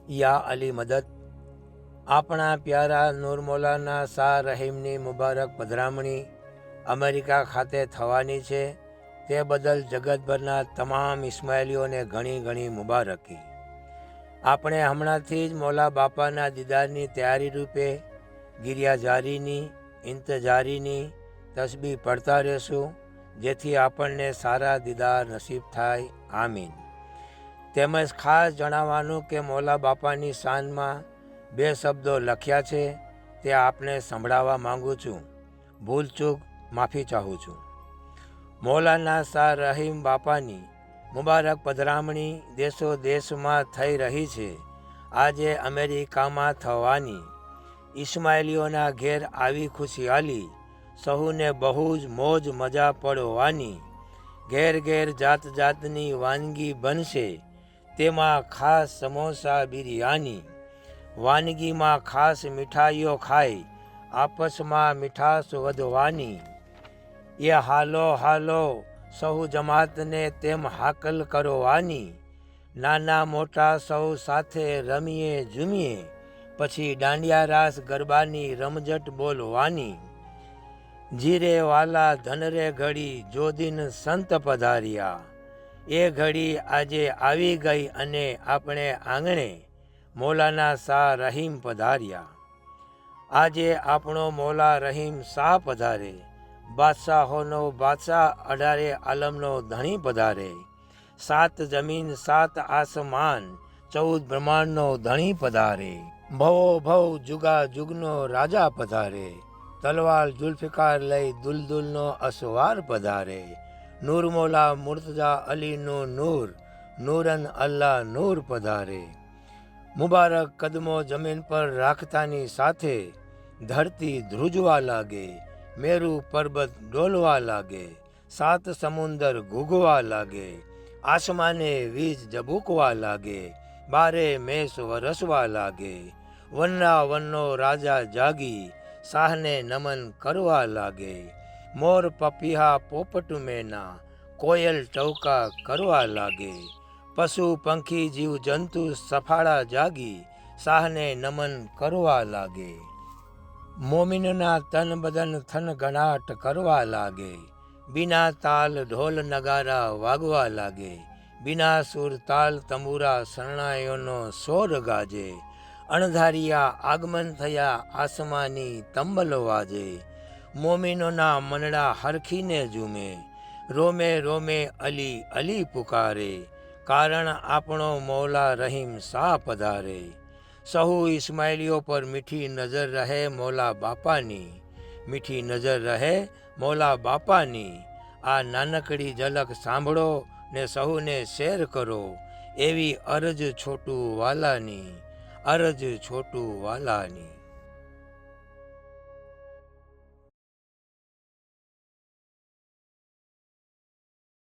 યા અલી મદદ। આપણા પ્યારા નૂર મૌલાના શાહ રહીમની મુબારક પધરામણી અમેરિકા ખાતે થવાની છે, તે બદલ જગતભરના તમામ ઇસ્માઇલીઓને ઘણી ઘણી મુબારકી। આપણે હમણાંથી જ મૌલા બાપાના દીદારની તૈયારી રૂપે ગિરિયાજારીની ઇંતજારીની તસબીહ પડતા રહેશું, જેથી આપણને સારા દીદાર નસીબ થાય, આમીન। તેમજ ખાસ જણાવવાનું કે મૌલા બાપાની શાનમાં 2 શબ્દો લખ્યા છે, તે આપને સંભળાવવા માંગુ છું। ભૂલચૂક માફી ચાહું છું। મૌલાના શાહ રહીમ બાપાની મુબારક પધરામણી દેશો દેશમાં થઈ રહી છે। આજે અમેરિકામાં થવાની ઇસ્માઇલીઓના ઘેર આવી ખુશિયાલી, સહુને બહુ જ મોજ મજા પડવાની। ઘેર ઘેર જાત જાતની વાનગી બનશે, તેમાં ખાસ સમોસા બિરયાની। વાનગીમાં ખાસ મીઠાઈઓ ખાઈ આપસમાં મીઠાશ વધવાની। એ હાલો હાલો સહુ જમાતને તેમ હાકલ કરવાની। નાના મોટા સૌ સાથે રમીએ ઝૂમીએ, પછી દાંડિયા રાસ ગરબાની રમઝટ બોલવાની। જીરે વાલા ધનરે ઘડી જો દિન સંત પધાર્યા, એ ઘડી આજે આવી ગઈ અને આપણે આંગણે મૌલાના શાહ રહીમ પધાર્યા। આજે આપણો મૌલા રહીમ શાહ પધારે, બાદશાહોનો બાદશાહ 18 આલમનો ધણી પધારે। 7 જમીન 7 આસમાન 14 બ્રહ્માંડનો ધણી પધારે। ભવો ભવ જુગા જુગનો રાજા પધારે। તલવાર જુલ્ફિકાર લઈ દુલદુલનો અસવાર પધારે। નૂર મૌલા મુર્તઝા અલીનું નૂર, નૂરન અલ્લાહ નૂર પધારે। મુબારક કદમો જમીન પર રાખતાની સાથે ધરતી ધ્રુજવા લાગે, મેરુ પર્વત ડોલવા લાગે, 7 સમુંદર ઘૂઘવા લાગે, આસમાને વીજ ઝબૂકવા લાગે, 12 મેષ વરસવા લાગે। વનરા વનનો રાજા જાગી શાહને નમન કરવા લાગે। મોર પપીહા પોપટ મેના કોયલ ટવકા કરવા લાગે। પશુ પંખી જીવ જંતુ સફાળા જાગી શાહને નમન કરવા લાગે। મોમિનના તન બદન થનગનાટ કરવા લાગે। બિના તાલ ઢોલ નગારા વાગવા લાગે। બિના સુર તાલ તંબુરા શરણાઈઓનો શોર ગાજે। અણધાર્યા આગમન થયા આસમાની તંબલ વાજે। મોમિનોના મનડા હરખીને ઝૂમે, રોમે રોમે અલી અલી પુકારે, કારણ આપણો મૌલા રહીમ શાહ પધારે। સહુ ઇસ્માઇલીઓ પર મીઠી નજર રહે મૌલા બાપાની, મીઠી નજર રહે મૌલા બાપાની। આ નાનકડી ઝલક સાંભળો ને સહુને શેર કરો, એવી અરજ છોટું વાલાની, અરજ છોટું વાલાની।